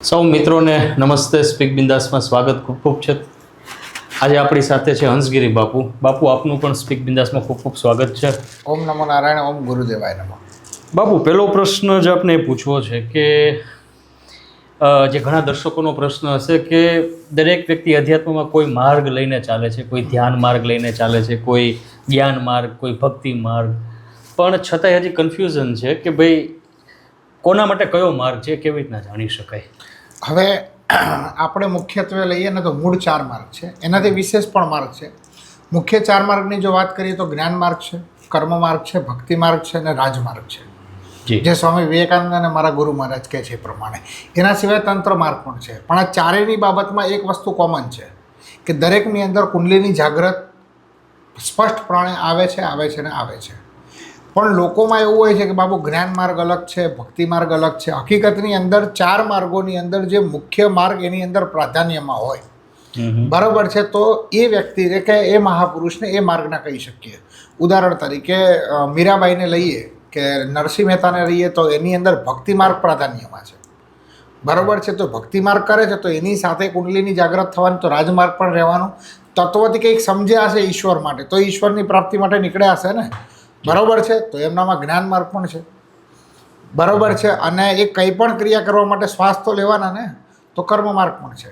સૌ મિત્રોને નમસ્તે. સ્પીક બિંદાસમાં સ્વાગત ખૂબ ખૂબ છે. આજે આપણી સાથે છે હંસગીરી બાપુ. બાપુ, આપનું પણ સ્પીક બિંદાસમાં ખૂબ ખૂબ સ્વાગત છે. ઓમ નમો નારાયણ. ઓમ ગુરુદેવાય નમઃ. બાપુ, પહેલો પ્રશ્ન જ આપને એ પૂછવો છે કે જે ઘણા દર્શકોનો પ્રશ્ન હશે કે દરેક વ્યક્તિ અધ્યાત્મમાં કોઈ માર્ગ લઈને ચાલે છે, કોઈ ધ્યાન માર્ગ લઈને ચાલે છે, કોઈ જ્ઞાન માર્ગ, કોઈ ભક્તિ માર્ગ, પણ છતાંય હજી કન્ફ્યુઝન છે કે ભાઈ કોના માટે કયો માર્ગ છે, કેવી રીતના જાણી શકાય? હવે આપણે મુખ્યત્વે લઈએ ને તો મૂળ ચાર માર્ગ છે, એનાથી વિશેષ પણ માર્ગ છે. મુખ્ય ચાર માર્ગની જો વાત કરીએ તો જ્ઞાન માર્ગ છે, કર્મ માર્ગ છે, ભક્તિ માર્ગ છે અને રાજમાર્ગ છે. જે સ્વામી વિવેકાનંદ અને મારા ગુરુ મહારાજ કહે છે એ પ્રમાણે. એના સિવાય તંત્ર માર્ગ પણ છે. પણ આ ચારેયની બાબતમાં એક વસ્તુ કોમન છે કે દરેકની અંદર કુંડલીની જાગૃત સ્પષ્ટપણે આવે છે ને આવે છે. પણ લોકોમાં એવું હોય છે કે બાબુ જ્ઞાન માર્ગ અલગ છે, ભક્તિ માર્ગ અલગ છે. હકીકતની અંદર ચાર માર્ગોની અંદર જે મુખ્ય માર્ગ એની અંદર પ્રાધાન્યમાં હોય, બરાબર છે, તો એ વ્યક્તિને કે એ મહાપુરુષને એ માર્ગના કહી શકીએ. ઉદાહરણ તરીકે મીરાબાઈને લઈએ કે નરસિંહ મહેતાને લઈએ તો એની અંદર ભક્તિ માર્ગ પ્રાધાન્યમાં છે, બરાબર છે. તો ભક્તિ માર્ગ કરે છે તો એની સાથે કુંડલીની જાગૃત થવાની, તો રાજમાર્ગ પણ રહેવાનું. તત્વથી કંઈક સમજ્યા હશે ઈશ્વર માટે તો ઈશ્વરની પ્રાપ્તિ માટે નીકળ્યા હશે ને, બરાબર છે. તો એમનામાં જ્ઞાન માર્ગ પણ છે, બરાબર છે. અને એ કંઈ પણ ક્રિયા કરવા માટે શ્વાસ તો લેવાના ને, તો કર્મ માર્ગ પણ છે.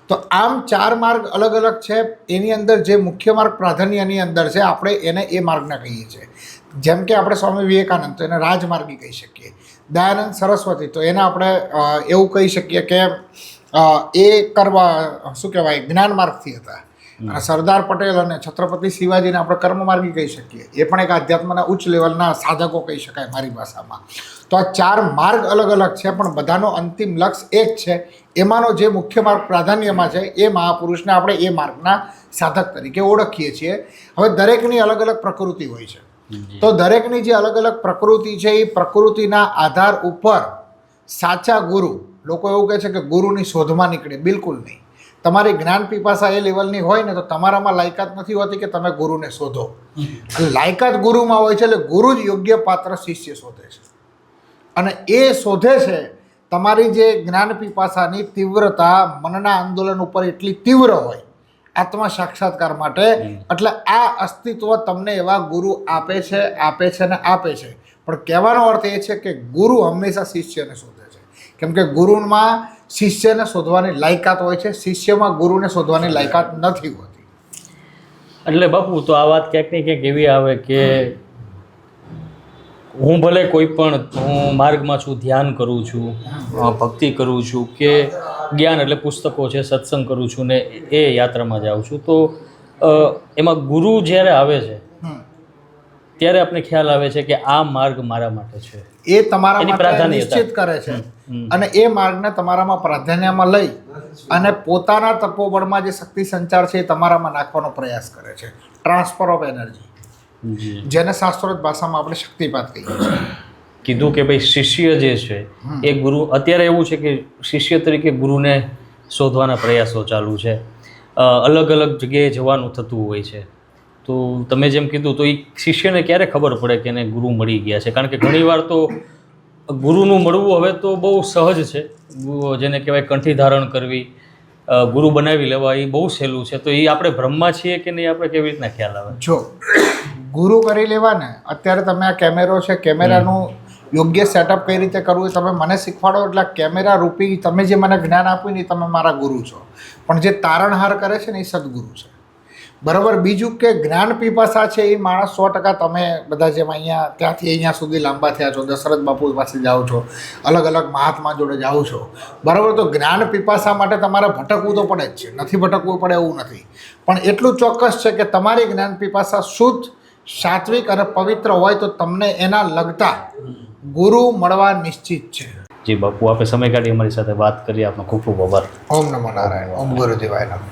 તો આમ ચાર માર્ગ અલગ અલગ છે. એની અંદર જે મુખ્ય માર્ગ પ્રાધાન્યની અંદર છે આપણે એને એ માર્ગના કહીએ છીએ. જેમ કે આપણે સ્વામી વિવેકાનંદ તો એને રાજમાર્ગી કહી શકીએ. દયાનંદ સરસ્વતી તો એને આપણે એવું કહી શકીએ કે એ કરવા શું કહેવાય જ્ઞાન માર્ગથી હતા. અને સરદાર પટેલ અને છત્રપતિ શિવાજીને આપણે કર્મમાર્ગી કહી શકીએ. એ પણ એક આધ્યાત્મના ઉચ્ચ લેવલના સાધકો કહી શકાય મારી ભાષામાં. તો આ ચાર માર્ગ અલગ અલગ છે પણ બધાનો અંતિમ લક્ષ્ય એક છે. એમાંનો જે મુખ્ય માર્ગ પ્રાધાન્યમાં છે એ મહાપુરુષને આપણે એ માર્ગના સાધક તરીકે ઓળખીએ છીએ. હવે દરેકની અલગ અલગ પ્રકૃતિ હોય છે. તો દરેકની જે અલગ અલગ પ્રકૃતિ છે એ પ્રકૃતિના આધાર ઉપર સાચા ગુરુ, લોકો એવું કહે છે કે ગુરુની શોધમાં નીકળે, બિલકુલ નહીં. તમારી જ્ઞાન પીપાસા એ લેવલની હોય ને તો તમારામાં લાયકાત નથી હોતી કે તમે ગુરુને શોધો. લાયકાત ગુરુમાં હોય છે, એટલે ગુરુ જ યોગ્ય પાત્ર શિષ્ય શોધે છે. અને એ શોધે છે. તમારી જે જ્ઞાન પીપાસાની તીવ્રતા મનના આંદોલન ઉપર એટલી તીવ્ર હોય આત્મા સાક્ષાત્કાર માટે, એટલે આ અસ્તિત્વ તમને એવા ગુરુ આપે છે ને આપે છે. પણ કહેવાનો અર્થ એ છે કે ગુરુ હંમેશા શિષ્યને શોધે છે. કેમ કે ગુરુમાં શિષ્યને શોધવાની લાયકાત હોય છે, શિષ્યમાં ગુરુને શોધવાની લાયકાત નથી હોતી. એટલે બાપુ, તો આ વાત ક્યાંક ને ક્યાંક એવી આવે કે હું ભલે કોઈ પણ હું માર્ગમાં છું, ધ્યાન કરું છું, ભક્તિ કરું છું કે જ્ઞાન એટલે પુસ્તકો છે, સત્સંગ કરું છું ને એ યાત્રામાં જાઉં છું, તો એમાં ગુરુ જ્યારે આવે છે ત્યારે આપણે ખ્યાલ આવે છે કે આ માર્ગ મારા માટે છે. એ તમારા માટે નિશ્ચિત કરે છે અને એ માર્ગને તમારામાં પ્રાધાન્યમાં લઈ અને પોતાના તપોબળમાં જે શક્તિ સંચાર છે એ તમારામાં નાખવાનો પ્રયાસ કરે છે. ટ્રાન્સફર ઓફ એનર્જી, જેને શાસ્ત્રોક્ત ભાષામાં આપણે શક્તિપાત કહીએ છીએ. કીધું કે ભાઈ શિષ્ય જે છે એ ગુરુ, અત્યારે એવું છે કે શિષ્ય તરીકે ગુરુને શોધવાના પ્રયાસો ચાલુ છે. અલગ અલગ જગ્યાએ જવાનું થતું હોય છે. તો તમે જેમ કીધું તો એ શિષ્યને ક્યારે ખબર પડે કે એને ગુરુ મળી ગયા છે? કારણ કે ઘણીવાર તો ગુરુનું મળવું હવે તો બહુ સહજ છે. જેને કહેવાય કંઠી ધારણ કરવી, ગુરુ બનાવી લેવા એ બહુ સહેલું છે. તો એ આપણે બ્રહ્મા છીએ કે નહીં, આપણે કેવી રીતના ખ્યાલ આવે? જો ગુરુ કરી લેવા ને, અત્યારે તમે આ કેમેરો છે, કેમેરાનું યોગ્ય સેટઅપ કઈ રીતે કરવું એ તમે મને શીખવાડો. એટલે કેમેરા રૂપી તમે જે મને જ્ઞાન આપ્યું ને એ તમે મારા ગુરુ છો. પણ જે તારણહાર કરે છે ને એ સદગુરુ છે, બરાબર. બીજું કે જ્ઞાન પીપાસા છે એ માણસ 100% તમે બધા જેમ અહીંયા ત્યાંથી અહીંયા સુધી લાંબા થયા છો, દશરથ બાપુ પાસે જાઓ છો, અલગ અલગ મહાત્મા જોડે જાઓ છો, બરાબર. તો જ્ઞાન પીપાસા માટે તમારે ભટકવું તો પડે જ છે, નથી ભટકવું પડે એવું નથી. પણ એટલું ચોક્કસ છે કે તમારી જ્ઞાન પીપાસા શુદ્ધ, સાત્વિક અને પવિત્ર હોય તો તમને એના લગતા ગુરુ મળવા નિશ્ચિત છે. જી બાપુ, આપે સમય કાઢી અમારી સાથે વાત કરી, આપનો ખૂબ ખૂબ આભાર. ઓમ નમો નારાયણ. ઓમ ગુરુદેવાય નમઃ.